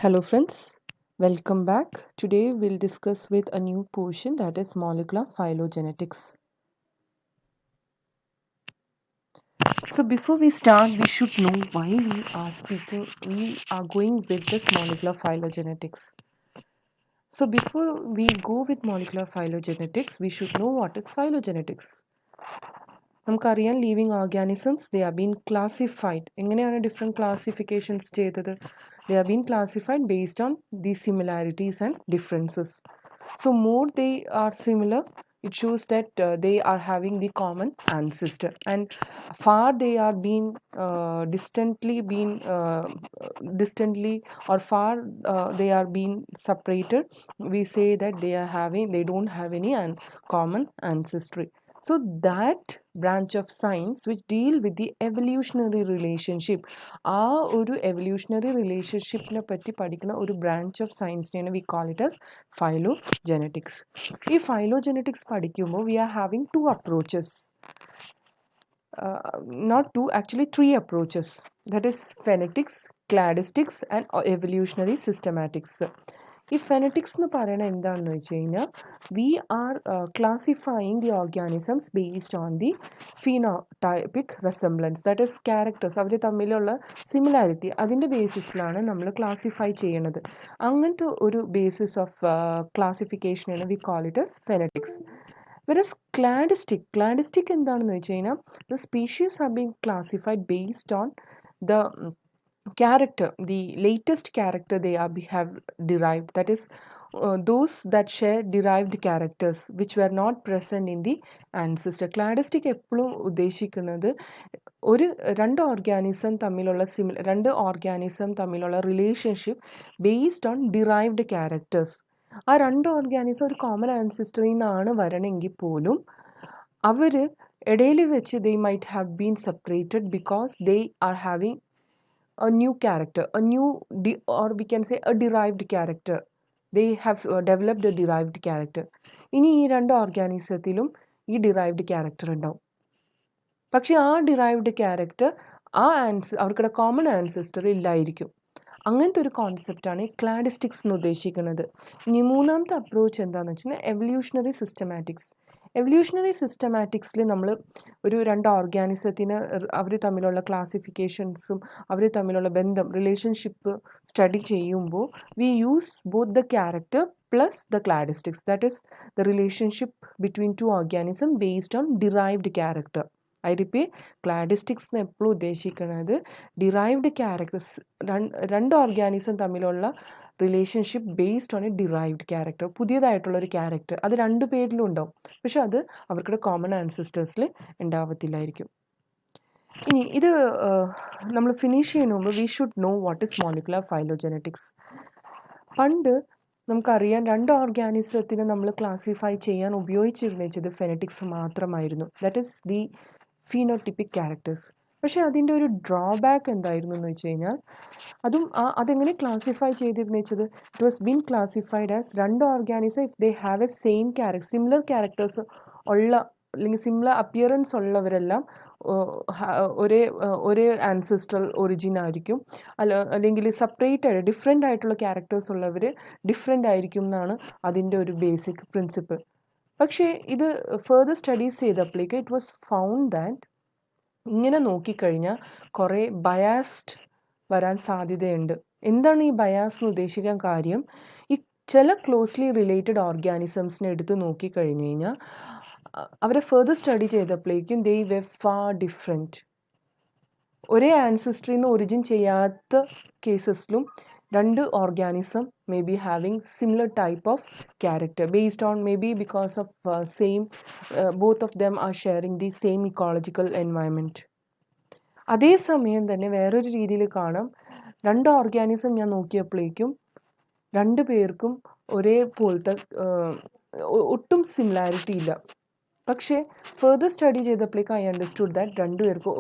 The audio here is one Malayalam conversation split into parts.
Hello friends, welcome back. Today we'll discuss with a new portion, that is molecular phylogenetics. So before we start, we should know why we are going with this molecular phylogenetics. So before we go with molecular phylogenetics, we should know what is phylogenetics. നമുക്കറിയാം living organisms, they are being classified. എങ്ങനെയാണ് different classifications ചെയ്തത്? They are being classified based on the similarities and differences. So more they are similar, it shows that they are having the common ancestor, and far they are being distantly or far they are being separated, we say that they don't have any common ancestry. So that branch of science which deal with the evolutionary relationship, ആ ഒരു evolutionary relationshipനെ പറ്റി പഠിക്കുന്ന ഒരു branch of science-നെയാണ് we call it as phylogenetics. ഈ phylogenetics പഠിക്കുമ്പോൾ we are having two approaches. Not two, actually three approaches. That is phonetics, cladistics and evolutionary systematics. ഈ phonetics എന്ന് പറയുന്നത് എന്താണെന്ന് വെച്ച് കഴിഞ്ഞാൽ we are classifying the organisms based on the phenotypic resemblance, that is characters, അവർ തമ്മിലുള്ള സിമിലാരിറ്റി, അതിൻ്റെ ബേസിസിലാണ് നമ്മൾ ക്ലാസിഫൈ ചെയ്യണത്. അങ്ങനത്തെ ഒരു ബേസിസ് ഓഫ് ക്ലാസിഫിക്കേഷനാണ് we call it as phonetics. Whereas cladistic എന്താണെന്ന് വെച്ച് കഴിഞ്ഞാൽ the species are being classified based on the character, the latest character they have derived, that is those that share derived characters which were not present in the ancestor. Cladistic എപ്പോഴും ഉദ്ദേശിക്കുന്നത് ഒരു രണ്ട് ഓർഗാനിസം തമ്മിലുള്ള relationship based on derived characters. ആ രണ്ട് ഓർഗാനിസം ഒരു കോമൺ ആൻസിസ്റ്ററിൽ നിന്നാണ് വരണമെങ്കിൽ പോലും അവർ ഇടയിൽ വെച്ച് they might have been separated because they are having a new character, or we can say a derived character. They have developed a derived character. ഇനി ഈ രണ്ട് ഓർഗാനിസത്തിലും ഈ ഡിറൈവ്ഡ് ക്യാരക്ടർ ഉണ്ടാവും. പക്ഷെ ആ ഡിറൈവ്ഡ് ക്യാരക്ടർ അവർക്കുടെ കോമൺ ആൻസിസ്റ്റർ ഇല്ലായിരിക്കും. അങ്ങനത്തെ ഒരു കോൺസെപ്റ്റാണ് ക്ലാഡിസ്റ്റിക്സ് എന്ന് ഉദ്ദേശിക്കുന്നത്. ഇനി മൂന്നാമത്തെ അപ്രോച്ച് എന്താണെന്ന് വെച്ചാൽ എവല്യൂഷണറി സിസ്റ്റമാറ്റിക്സ്. എവല്യൂഷണറി സിസ്റ്റമാറ്റിക്സിൽ നമ്മൾ ഒരു രണ്ട് ഓർഗാനിസത്തിന് അവർ തമ്മിലുള്ള ക്ലാസിഫിക്കേഷൻസും അവർ തമ്മിലുള്ള ബന്ധം, റിലേഷൻഷിപ്പ് സ്റ്റഡി ചെയ്യുമ്പോൾ we use both the character plus the cladistics, that is the relationship between two organism based on derived character. I repeat, cladistics എന്ന് എപ്പോഴും ഉദ്ദേശിക്കുന്നത് ഡിറൈവ്ഡ് ക്യാരക്ടേഴ്സ്, രണ്ട് ഓർഗാനിസം തമ്മിലുള്ള relationship based on a derived character, പുതിയതായിട്ടുള്ള ഒരു ക്യാരക്ടർ, അത് രണ്ട് പേരിലും ഉണ്ടാവും, പക്ഷെ അത് അവർക്കുടെ കോമൺ ആൻസിസ്റ്റേഴ്സിൽ ഉണ്ടാവത്തില്ലായിരിക്കും. ഇനി ഇത് നമ്മൾ ഫിനിഷ് ചെയ്യുന്ന മുമ്പ് we should know what is molecular phylogenetics. പണ്ട് നമുക്കറിയാം രണ്ട് ഓർഗാനിസത്തിനെ നമ്മൾ ക്ലാസിഫൈ ചെയ്യാൻ ഉപയോഗിച്ചിരുന്നത് ഫെനറ്റിക്സ് മാത്രമായിരുന്നു, that is the phenotypic characters. പക്ഷെ അതിൻ്റെ ഒരു ഡ്രോബാക്ക് എന്തായിരുന്നു എന്ന് വെച്ച് കഴിഞ്ഞാൽ അതെങ്ങനെ ക്ലാസിഫൈ ചെയ്തിരുന്നു വെച്ചത്, it was been classified as രണ്ട് organism if they have a same similar characters ഉള്ള അല്ലെങ്കിൽ സിമിലർ അപ്പിയറൻസ് ഉള്ളവരെല്ലാം ഒരേ ആൻസിസ്ട്രൽ ഒറിജിൻ ആയിരിക്കും, അല്ലെങ്കിൽ സെപ്പറേറ്റ് ആയിട്ട് ഡിഫറെൻ്റ് ആയിട്ടുള്ള ക്യാരക്ടേഴ്സ് ഉള്ളവർ ഡിഫറെൻ്റ് ആയിരിക്കും എന്നാണ് അതിൻ്റെ ഒരു ബേസിക് പ്രിൻസിപ്പിൾ. പക്ഷേ ഇത് ഫെർദർ സ്റ്റഡീസ് ചെയ്തപ്പോഴേക്ക് ഇറ്റ് വാസ് ഫൗണ്ട് ദാറ്റ് ഇങ്ങനെ നോക്കിക്കഴിഞ്ഞാൽ കുറേ ബയാസ്ഡ് വരാൻ സാധ്യതയുണ്ട്. എന്താണ് ഈ ബയാസ് എന്ന് ഉദ്ദേശിക്കാൻ കാര്യം, ഈ ചില ക്ലോസ്ലി റിലേറ്റഡ് ഓർഗാനിസംസിനെ എടുത്ത് നോക്കിക്കഴിഞ്ഞ് കഴിഞ്ഞാൽ അവരെ ഫെർദർ സ്റ്റഡി ചെയ്തപ്പോഴേക്കും ദേ വെ ഫാർ ഡിഫറെൻറ്റ്. ഒരേ ആൻസിസ്ട്രിയിൽ നിന്ന് ഒറിജിൻ ചെയ്യാത്ത കേസസിലും രണ്ട് organism may be having similar type of character based on maybe because of both of them are sharing the same ecological environment. അതേസമയം തന്നെ വേറൊരു രീതിയിൽ കാണാം, രണ്ട് ഓർഗാനിസം ഞാൻ നോക്കിയപ്പോഴേക്കും രണ്ട് പേർക്കും ഒരേപോലത്തെ ഒട്ടും സിമിലാരിറ്റി ഇല്ല. പക്ഷേ ഫെർദർ സ്റ്റഡി ചെയ്തപ്പോഴേക്കും ഐ അണ്ടർസ്റ്റുഡ് ദാറ്റ് രണ്ടുപേർക്കും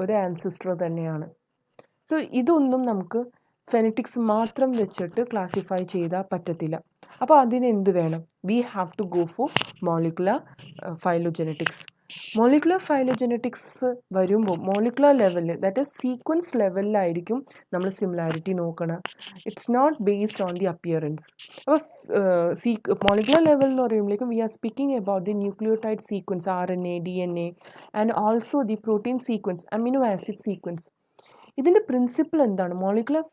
ഒരേ ആൻസിസ്റ്റർ തന്നെയാണ്. സോ ഇതൊന്നും നമുക്ക് ഫെനറ്റിക്സ് മാത്രം വെച്ചിട്ട് ക്ലാസിഫൈ ചെയ്താൽ പറ്റത്തില്ല. അപ്പോൾ അതിന് എന്ത് വേണം, we have to go for molecular phylogenetics. Molecular phylogenetics വരുമ്പോൾ മോളിക്കുലർ ലെവലിൽ ദാറ്റ് ഈസ് സീക്വൻസ് ലെവലിലായിരിക്കും നമ്മൾ സിമിലാരിറ്റി നോക്കണം. It's not based on the appearance. അപ്പോൾ മോളിക്കുലർ ലെവൽ എന്ന് പറയുമ്പോഴേക്കും we are speaking about the nucleotide sequence RNA DNA and also the protein sequence amino acid sequence. ഇതിൻ്റെ പ്രിൻസിപ്പിൾ എന്താണ്? മോളിക്കുലർ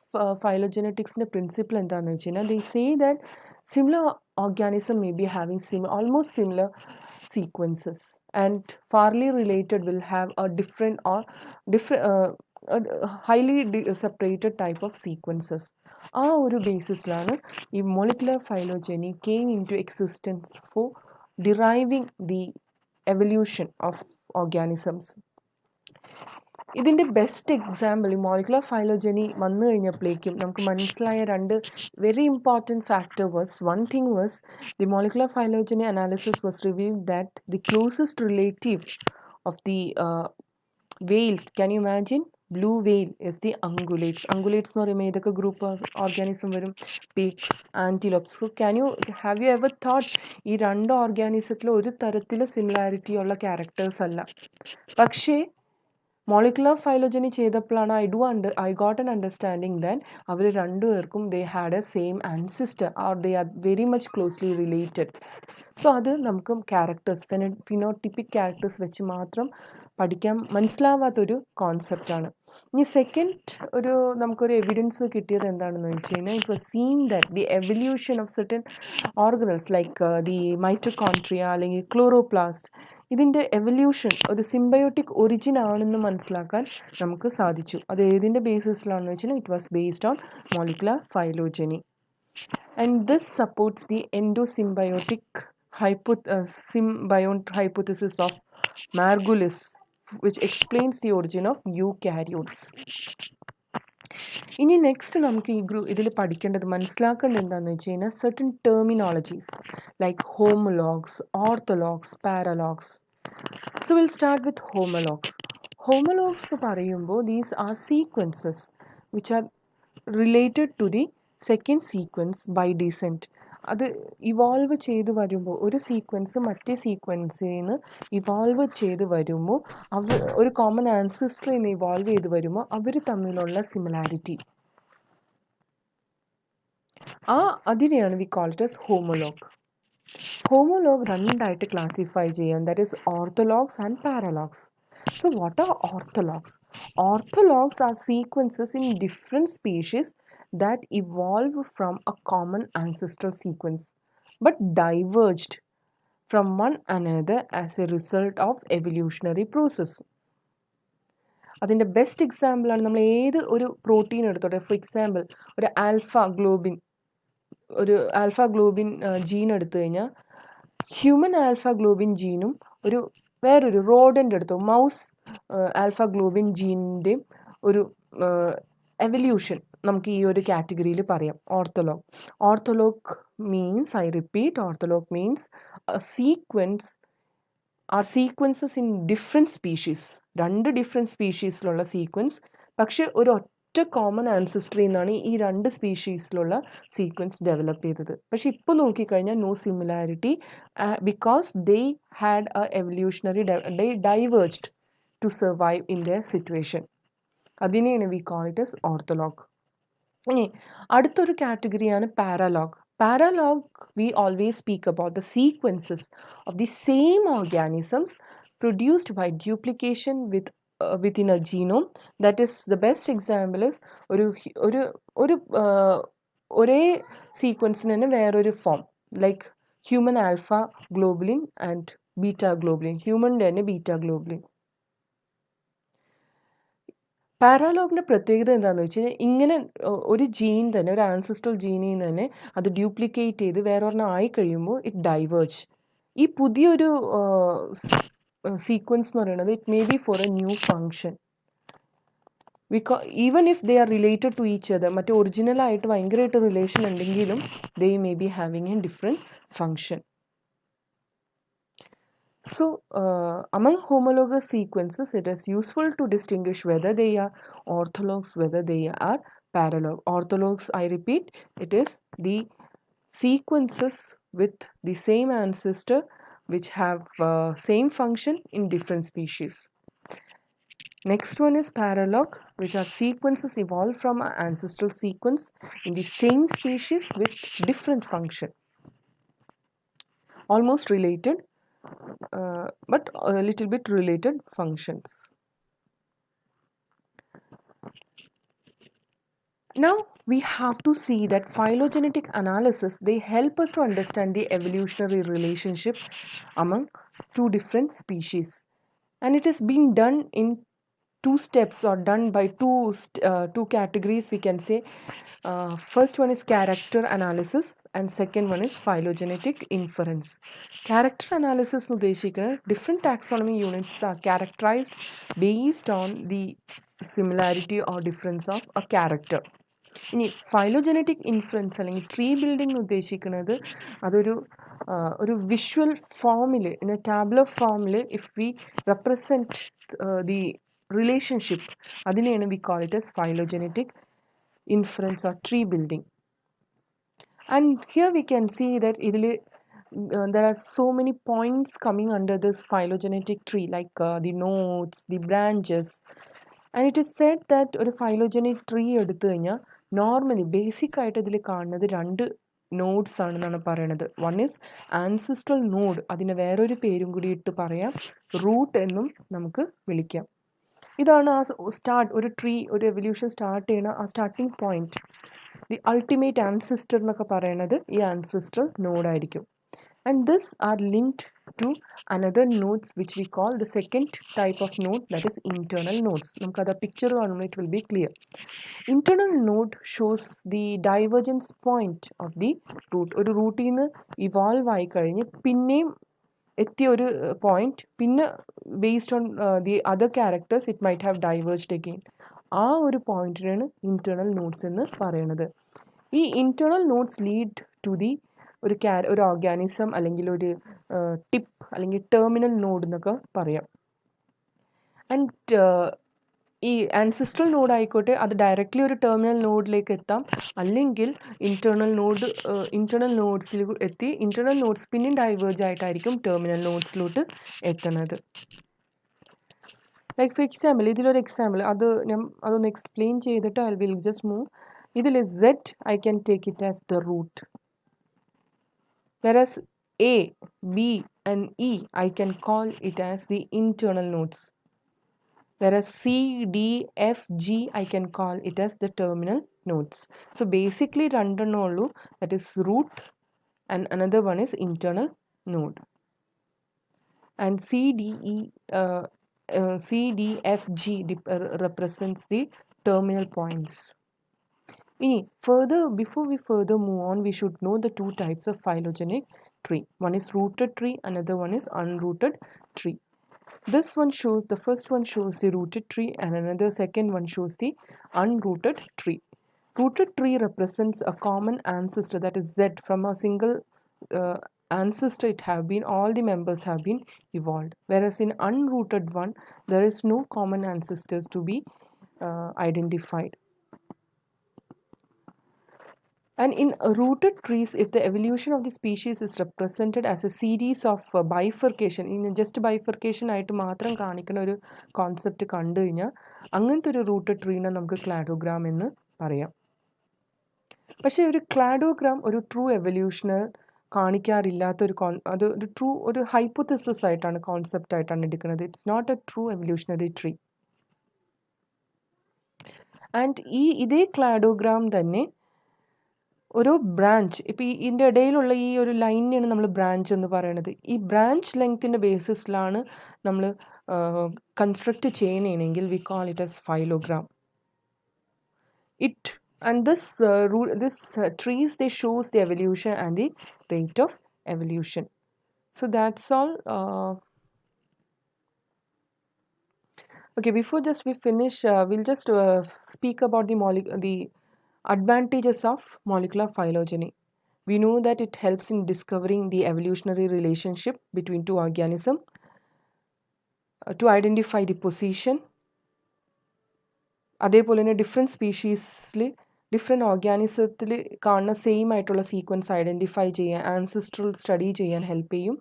ഫൈലോജനറ്റിക്സിൻ്റെ പ്രിൻസിപ്പിൾ എന്താണെന്ന് വെച്ച് കഴിഞ്ഞാൽ they say that similar organism may be having almost similar sequences and farly related will have a different or highly separated type of sequences. ആ ഒരു ബേസിസിലാണ് ഈ molecular phylogeny came into existence for deriving the evolution of organisms. ഇതിൻ്റെ ബെസ്റ്റ് എക്സാമ്പിൾ ഈ മോളിക്കുലർ ഫൈലോജനി വന്നു കഴിഞ്ഞപ്പോഴേക്കും നമുക്ക് മനസ്സിലായ രണ്ട് very important factor was one thing was the molecular phylogeny analysis was revealed that the closest relative of the whales, can you imagine? Blue whale is the ungulates. Ungulates എന്ന് പറയുമ്പോൾ ഏതൊക്കെ ഗ്രൂപ്പ് ഓർഗാനിസം വരും? Pigs, antelopes. So have you ever thought ഈ രണ്ട് ഓർഗാനിസത്തിൽ ഒരു തരത്തിലും സിമിലാരിറ്റി ഉള്ള ക്യാരക്ടേഴ്സ് അല്ല. പക്ഷേ മോളിക്കുലർ ഫൈലോജനി ചെയ്തപ്പോഴാണ് I got an understanding than അവർ രണ്ടുപേർക്കും they had a same ancestor or they are very much closely related. So അത് നമുക്ക് ക്യാരക്ടേഴ്സ് ഫിനോട്ടിപ്പിക് ക്യാരക്ടേഴ്സ് വെച്ച് മാത്രം പഠിക്കാൻ മനസ്സിലാവാത്തൊരു കോൺസെപ്റ്റാണ്. ഇനി സെക്കൻഡ് നമുക്കൊരു എവിഡൻസ് കിട്ടിയത് എന്താണെന്ന് വെച്ച് കഴിഞ്ഞാൽ it was seen that the evolution of certain organelles like the mitochondria അല്ലെങ്കിൽ ക്ലോറോപ്ലാസ്റ്റ്, ഇതിൻ്റെ എവല്യൂഷൻ ഒരു സിംബയോട്ടിക് ഒറിജിൻ ആണെന്ന് മനസ്സിലാക്കാൻ നമുക്ക് സാധിച്ചു. അത് ഏതിൻ്റെ ബേസിസിലാണെന്ന് വെച്ചാൽ it was based on molecular phylogeny. And this supports the endosymbiotic hypothesis of Margulis, which explains the origin of eukaryotes. ഇനി നെക്സ്റ്റ് നമുക്ക് ഇതിൽ പഠിക്കേണ്ടത് മനസ്സിലാക്കേണ്ടത് എന്താണെന്ന് വെച്ച് കഴിഞ്ഞാൽ certain terminologies like homologs, orthologs, paralogs. So we'll start with homologs. Homologs എന്ന് പറയുമ്പോൾ these are sequences which are related to the second sequence by descent. അത് ഇവോൾവ് ചെയ്ത് വരുമ്പോൾ ഒരു സീക്വൻസ് മറ്റേ സീക്വൻസിൽ നിന്ന് ഇവോൾവ് ചെയ്ത് വരുമ്പോൾ ഒരു കോമൺ ആൻസിസ്റ്ററിൽ നിന്ന് ഇവോൾവ് ചെയ്ത് വരുമ്പോൾ അവർ തമ്മിലുള്ള സിമിലാരിറ്റി, അതിനെയാണ് we call it as homolog. Homolog രണ്ടായിട്ട് ക്ലാസിഫൈ ചെയ്യാം, that is orthologs and paralogs. So what are orthologs? Orthologs are sequences in different species that evolve from a common ancestral sequence but diverged from one another as a result of evolutionary process. അതിൻ്റെ ബെസ്റ്റ് എക്സാമ്പിളാണ് നമ്മൾ ഏത് ഒരു പ്രോട്ടീൻ എടുത്തോട്ടെ. ഫോർ എക്സാമ്പിൾ ഒരു ആൽഫ ഗ്ലോബിൻ ജീൻ എടുത്തു കഴിഞ്ഞാൽ ഹ്യൂമൻ ആൽഫ ഗ്ലോബിൻ ജീനും വേറൊരു റോഡൻ്റ് എടുത്തു മൗസ് ആൽഫ ഗ്ലോബിൻ ജീനിൻ്റെയും ഒരു എവല്യൂഷൻ നമുക്ക് ഈ ഒരു കാറ്റഗറിയിൽ പറയാം ortholog. Ortholog means, I repeat, ortholog means sequences in different species. രണ്ട് ഡിഫറെൻറ്റ് സ്പീഷീസിലുള്ള സീക്വൻസ്, പക്ഷെ ഒരൊറ്റ കോമൺ ആൻസിസ്റ്ററിൽ നിന്നാണ് ഈ രണ്ട് സ്പീഷീസിലുള്ള സീക്വൻസ് ഡെവലപ്പ് ചെയ്തത്. പക്ഷെ ഇപ്പോൾ നോക്കിക്കഴിഞ്ഞാൽ no similarity because they had a evolutionary they diverged to survive in their situation. അതിനെയാണ് we call it as ortholog. ഇനി അടുത്തൊരു കാറ്റഗറിയാണ് പാരലോഗ്. Paralog, we always speak about the sequences of the same organisms produced by duplication within a genome. That is, the best example is ഒരേ സീക്വൻസിന് തന്നെ വേറൊരു form, like human alpha globulin and beta globulin, ഹ്യൂമൻ്റെ തന്നെ ബീറ്റ ഗ്ലോബുലിൻ. പാരലോഗിൻ്റെ പ്രത്യേകത എന്താണെന്ന് വെച്ച് കഴിഞ്ഞാൽ ഇങ്ങനെ ഒരു ജീൻ തന്നെ, ഒരു ആൻസിസ്ട്രൽ ജീനിൽ നിന്ന് തന്നെ അത് ഡ്യൂപ്ലിക്കേറ്റ് ചെയ്ത് വേറൊരെണ്ണം ആയി കഴിയുമ്പോൾ ഇറ്റ് ഡൈവേർജ്. ഈ പുതിയൊരു സീക്വൻസ് എന്ന് പറയുന്നത് it may be for a new function. Even if they are related to each other, മറ്റേ ഒറിജിനലായിട്ട് ഭയങ്കരമായിട്ട് റിലേഷൻ ഉണ്ടെങ്കിലും they may be having a different function. So, among homologous sequences, it is useful to distinguish whether they are orthologs, whether they are paralog. Orthologs, I repeat, it is the sequences with the same ancestor which have same function in different species. Next one is paralog, which are sequences evolved from an ancestral sequence in the same species with different function. Almost related, but a little bit related functions. Now we have to see that phylogenetic analysis, they help us to understand the evolutionary relationship among two different species, and it is being done in two steps, or done by two categories, we can say. First one is character analysis and second one is phylogenetic inference. Character analysis nu uddeshikkunna different taxonomy units are characterized based on the similarity or difference of a character. ഇനി ഫൈലോജനറ്റിക് ഇൻഫ്ലുവൻസ് അല്ലെങ്കിൽ ട്രീ ബിൽഡിംഗ് ഉദ്ദേശിക്കുന്നത് ഒരു വിഷ്വൽ ഫോമിൽ, ഇൻ എ ടാബ്ലർ ഫോമിൽ, if we represent the relationship, അതിനെയാണ് we call it as phylogenetic influence or tree building. And here we can see that there are so many points coming under this phylogenetic tree, like the nodes, the branches. And it is said that ഒരു phylogenic tree എടുത്തു കഴിഞ്ഞാൽ നോർമലി ബേസിക് ആയിട്ട് ഇതിൽ കാണുന്നത് രണ്ട് നോഡ്സ് ആണെന്നാണ് പറയണത്. വൺ ഈസ് ആൻസിസ്ട്രൽ നോഡ്, അതിന് വേറൊരു പേരും കൂടി ഇട്ട് പറയാം, റൂട്ട് എന്നും നമുക്ക് വിളിക്കാം. ഇതാണ് ആ ഒരു ട്രീ, ഒരു എവല്യൂഷൻ സ്റ്റാർട്ട് ചെയ്യുന്ന ആ starting point. The ultimate ancestor എന്നൊക്കെ പറയുന്നത് ഈ ancestral നോഡായിരിക്കും. And this are linked to another nodes which we call the second type of node, that is internal nodes. നമുക്ക് അത് picture കാണുമ്പോൾ it will be clear. Internal node shows the divergence point of the root. ഒരു റൂട്ടിൽ നിന്ന് ഇവോൾവ് ആയി കഴിഞ്ഞ് പിന്നെയും എത്തിയ ഒരു പോയിന്റ്, പിന്നെ based on the other characters it might have diversed again. ആ ഒരു പോയിന്റിനാണ് ഇന്റേണൽ നോഡ്സ് എന്ന് പറയുന്നത്. ഈ internal nodes lead to the ഒരു ഓർഗാനിസം അല്ലെങ്കിൽ ഒരു ടിപ്പ് അല്ലെങ്കിൽ ടെർമിനൽ നോഡ് എന്നൊക്കെ പറയാം. ആൻഡ് ഈ ആൻസിസ്ട്രൽ നോഡ് ആയിക്കോട്ടെ, അത് ഡയറക്റ്റ്ലി ഒരു ടെർമിനൽ നോഡിലേക്ക് എത്താം, അല്ലെങ്കിൽ ഇന്റേണൽ നോഡ്സിൽ എത്തി ഇന്റേണൽ നോഡ്സ് പിന്നെ ഡൈവേർജ് ആയിട്ടായിരിക്കും ടെർമിനൽ നോഡ്സിലോട്ട് എത്തുന്നത്. ലൈക്ക് ഫോർ എക്സാമ്പിൾ, ഇതിലൊരു എക്സാമ്പിൾ അതൊന്ന് എക്സ്പ്ലെയിൻ ചെയ്തിട്ട് ഐ വിൽ ജസ്റ്റ് മൂവ്. ഇതിൽ Z I can take it as the root, whereas A, B and E I can call it as the internal nodes, whereas C, D, F, G I can call it as the terminal nodes. So basically രണ്ടെണ്ണേ ഉള്ളൂ, that is root and another one is internal node. And C, D, F, G represents the terminal points. Before we further move on, we should know the two types of phylogenetic tree. One is rooted tree, another one is unrooted tree. The first one shows the rooted tree and second one shows the unrooted tree. Rooted tree represents a common ancestor, that is Z. From a single ancestor all the members have been evolved. Whereas in unrooted one, there is no common ancestors to be identified. And in rooted trees, if the evolution of the species is represented as a series of bifurcation, in just bifurcation ആയിട്ട് മാത്രം കാണിക്കുന്ന ഒരു കോൺസെപ്റ്റ് കണ്ടു കഴിഞ്ഞാൽ അങ്ങനത്തെ ഒരു റൂട്ടഡ് ട്രീനെ നമുക്ക് ക്ലാഡോഗ്രാം എന്ന് പറയാം. പക്ഷേ ഒരു ക്ലാഡോഗ്രാം ഒരു ട്രൂ എവല്യൂഷന് കാണിക്കാറില്ലാത്ത ഒരു ഹൈപ്പോത്തിസിസ് ആയിട്ടാണ്, കോൺസെപ്റ്റ് ആയിട്ടാണ് എടുക്കുന്നത്. It's not a true evolutionary tree. And ഇതേ ക്ലാഡോഗ്രാം തന്നെ ഒരു ബ്രാഞ്ച്, ഇപ്പോൾ ഇതിൻ്റെ ഇടയിലുള്ള ഈ ഒരു ലൈനിനെയാണ് നമ്മൾ ബ്രാഞ്ച് എന്ന് പറയുന്നത്. ഈ ബ്രാഞ്ച് ലെങ്ത്തിൻ്റെ ബേസിസിലാണ് നമ്മൾ കൺസ്ട്രക്റ്റ് ചെയ്യണമെങ്കിൽ we call it as phylogram. This trees, they shows the evolution and the rate of evolution. So that's all. Okay, before we finish, we'll just speak about the advantages of molecular phylogeny. We know that it helps in discovering the evolutionary relationship between two organisms, to identify the position. അതേപോലെ തന്നെ ഡിഫറെൻറ്റ് സ്പീഷീസിൽ ഡിഫറെൻറ്റ് ഓർഗാനിസത്തിൽ കാണുന്ന സെയിം ആയിട്ടുള്ള സീക്വൻസ് ഐഡൻറ്റിഫൈ ചെയ്യാൻ, ആൻസിസ്ട്രൽ സ്റ്റഡി ചെയ്യാൻ ഹെൽപ്പ് ചെയ്യും.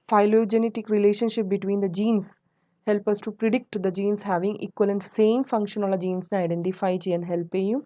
Phylogenetic relationship between the genes help us to predict the genes having equivalent same ഫംഗ്ഷനുള്ള ജീൻസിനെ ഐഡൻറ്റിഫൈ ചെയ്യാൻ ഹെൽപ്പ് ചെയ്യും.